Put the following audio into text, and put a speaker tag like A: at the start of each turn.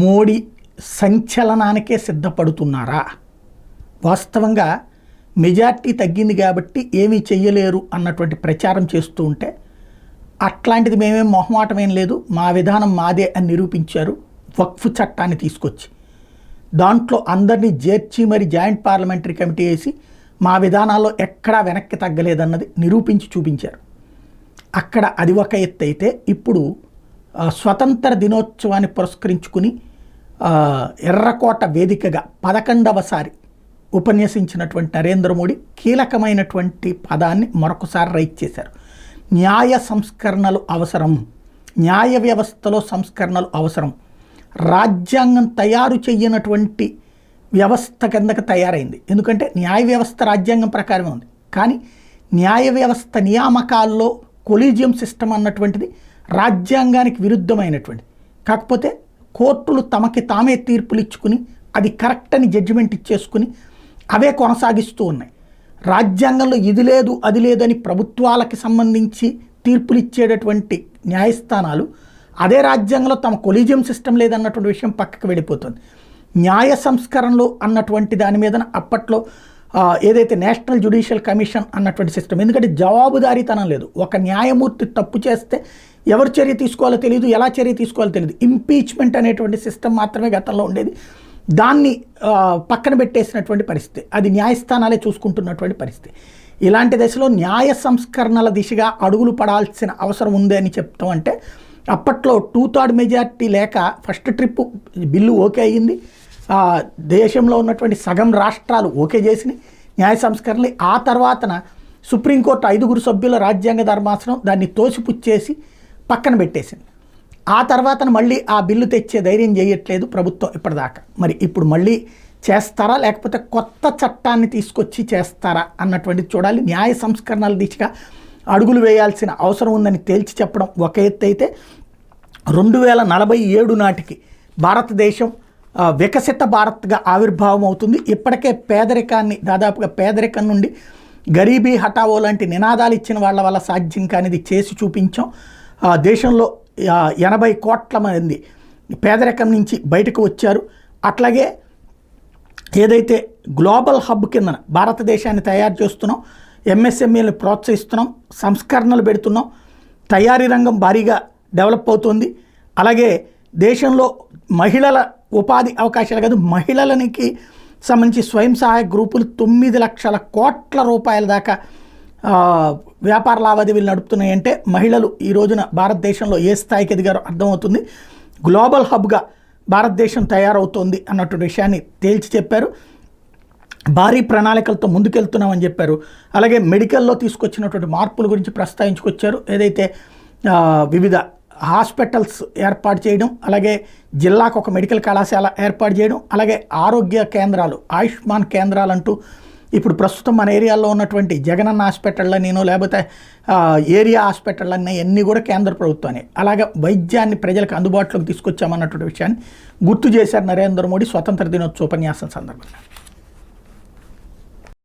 A: మోడీ సంచలనానికే సిద్ధపడుతున్నారా? వాస్తవంగా మెజార్టీ తగ్గింది కాబట్టి ఏమీ చెయ్యలేరు అన్నటువంటి ప్రచారం చేస్తూ ఉంటే, అట్లాంటిది మేమేం మొహమాటమేం లేదు, మా విధానం మాదే అని నిరూపించారు వక్ఫ్ చట్టాన్ని తీసుకొచ్చి. దాంట్లో అందరినీ చేర్చి మరి జాయింట్ పార్లమెంటరీ కమిటీ వేసి మా విధానాల్లో ఎక్కడా వెనక్కి తగ్గలేదన్నది నిరూపించి చూపించారు. అక్కడ అది ఒక ఎత్తు అయితే, ఇప్పుడు స్వతంత్ర దినోత్సవాన్ని పురస్కరించుకుని ఎర్రకోట వేదికగా 11వసారి ఉపన్యసించినటువంటి నరేంద్ర మోడీ కీలకమైనటువంటి పదాన్ని మరొకసారి రైట్ చేశారు. న్యాయ సంస్కరణలు అవసరం, న్యాయ వ్యవస్థలో సంస్కరణలు అవసరం. రాజ్యాంగం తయారు చెయ్యనటువంటి వ్యవస్థ కిందకు తయారైంది. ఎందుకంటే న్యాయ వ్యవస్థ రాజ్యాంగం ప్రకారమే ఉంది, కానీ న్యాయ వ్యవస్థ నియామకాల్లో కొలీజియం సిస్టమ్ అన్నటువంటిది రాజ్యాంగానికి విరుద్ధమైనటువంటిది. కాకపోతే కోర్టులు తమకి తామే తీర్పులు ఇచ్చుకుని అది కరెక్ట్ అని జడ్జిమెంట్ ఇచ్చేసుకుని అవే కొనసాగిస్తూ ఉన్నాయి. రాజ్యాంగంలో ఇది లేదు అది లేదని ప్రభుత్వాలకి సంబంధించి తీర్పులు ఇచ్చేటటువంటి న్యాయస్థానాలు అదే రాజ్యాంగంలో తమ కొలీజియం సిస్టమ్ లేదన్నటువంటి విషయం పక్కకు వెళ్ళిపోతుంది. న్యాయ సంస్కరణలు అన్నటువంటి దాని మీద అప్పట్లో ఏదైతే నేషనల్ జ్యుడిషియల్ కమిషన్ అన్నటువంటి సిస్టమ్, ఎందుకంటే జవాబుదారీతనం లేదు. ఒక న్యాయమూర్తి తప్పు చేస్తే ఎవరు చర్య తీసుకోవాలో తెలియదు, ఎలా చర్య తీసుకోవాలో తెలియదు. ఇంపీచ్మెంట్ అనేటువంటి సిస్టమ్ మాత్రమే గతంలో ఉండేది. దాన్ని పక్కన పెట్టేసినటువంటి పరిస్థితి, అది న్యాయస్థానాలే చూసుకుంటున్నటువంటి పరిస్థితి. ఇలాంటి దశలో న్యాయ సంస్కరణల దిశగా అడుగులు పడాల్సిన అవసరం ఉంది అని చెప్తాం. అంటే అప్పట్లో 2/3 మెజార్టీ లేక ఫస్ట్ ట్రిప్ బిల్లు ఓకే అయ్యింది. దేశంలో ఉన్నటువంటి సగం రాష్ట్రాలు ఓకే చేసినాయి న్యాయ సంస్కరణలు. ఆ తర్వాతన సుప్రీంకోర్టు 5 సభ్యుల రాజ్యాంగ ధర్మాసనం దాన్ని తోసిపుచ్చేసి పక్కన పెట్టేసింది. ఆ తర్వాతన మళ్ళీ ఆ బిల్లు తెచ్చే ధైర్యం చేయట్లేదు ప్రభుత్వం ఇప్పటిదాకా. మరి ఇప్పుడు మళ్ళీ చేస్తారా లేకపోతే కొత్త చట్టాన్ని తీసుకొచ్చి చేస్తారా అన్నటువంటిది చూడాలి. న్యాయ సంస్కరణల దిశగా అడుగులు వేయాల్సిన అవసరం ఉందని తేల్చి చెప్పడం ఒక ఎత్తు అయితే, 2047 నాటికి భారతదేశం వికసిత భారత్గా ఆవిర్భావం అవుతుంది. ఇప్పటికే పేదరికాన్ని, దాదాపుగా పేదరికం నుండి గరీబీ హఠావో లాంటి నినాదాలు ఇచ్చిన వాళ్ళ వల్ల సాధ్యం కానిది చేసి చూపించాం. దేశంలో 80 కోట్ల మంది పేదరికం నుంచి బయటకు వచ్చారు. అట్లాగే ఏదైతే గ్లోబల్ హబ్ కింద భారతదేశాన్ని తయారు చేస్తున్నాం, ఎంఎస్ఎంఈలను ప్రోత్సహిస్తున్నాం, సంస్కరణలు పెడుతున్నాం, తయారీ రంగం భారీగా డెవలప్ అవుతుంది. అలాగే దేశంలో మహిళల ఉపాధి అవకాశాలు కాదు, మహిళలకి సంబంధించి స్వయం సహాయక గ్రూపులు 9 లక్షల కోట్ల రూపాయల దాకా వ్యాపార లావాదేవీలు నడుపుతున్నాయంటే మహిళలు ఈ రోజున భారతదేశంలో ఏ స్థాయికి ఎదిగారో అర్థమవుతుంది. గ్లోబల్ హబ్గా భారతదేశం తయారవుతోంది అన్నటువంటి విషయాన్ని తేల్చి చెప్పారు. భారీ ప్రణాళికలతో ముందుకెళ్తున్నామని చెప్పారు. అలాగే మెడికల్లో తీసుకొచ్చినటువంటి మార్పుల గురించి ప్రస్తావించుకొచ్చారు. ఏదైతే వివిధ హాస్పిటల్స్ ఏర్పాటు చేయడం, అలాగే జిల్లాకు ఒక మెడికల్ కళాశాల ఏర్పాటు చేయడం, అలాగే ఆరోగ్య కేంద్రాలు, ఆయుష్మాన్ కేంద్రాలు అంటూ ఇప్పుడు ప్రస్తుతం మన ఏరియాలో ఉన్నటువంటి జగనన్న హాస్పిటళ్ళన్నో లేకపోతే ఏరియా హాస్పిటళ్ళన్నీ అన్నీ కూడా కేంద్ర ప్రభుత్వాన్ని, అలాగే వైద్యాన్ని ప్రజలకు అందుబాటులోకి తీసుకొచ్చామన్నటువంటి విషయాన్ని గుర్తు చేశారు నరేంద్ర మోడీ స్వతంత్ర దినోత్సవ ఉపన్యాసం సందర్భంగా.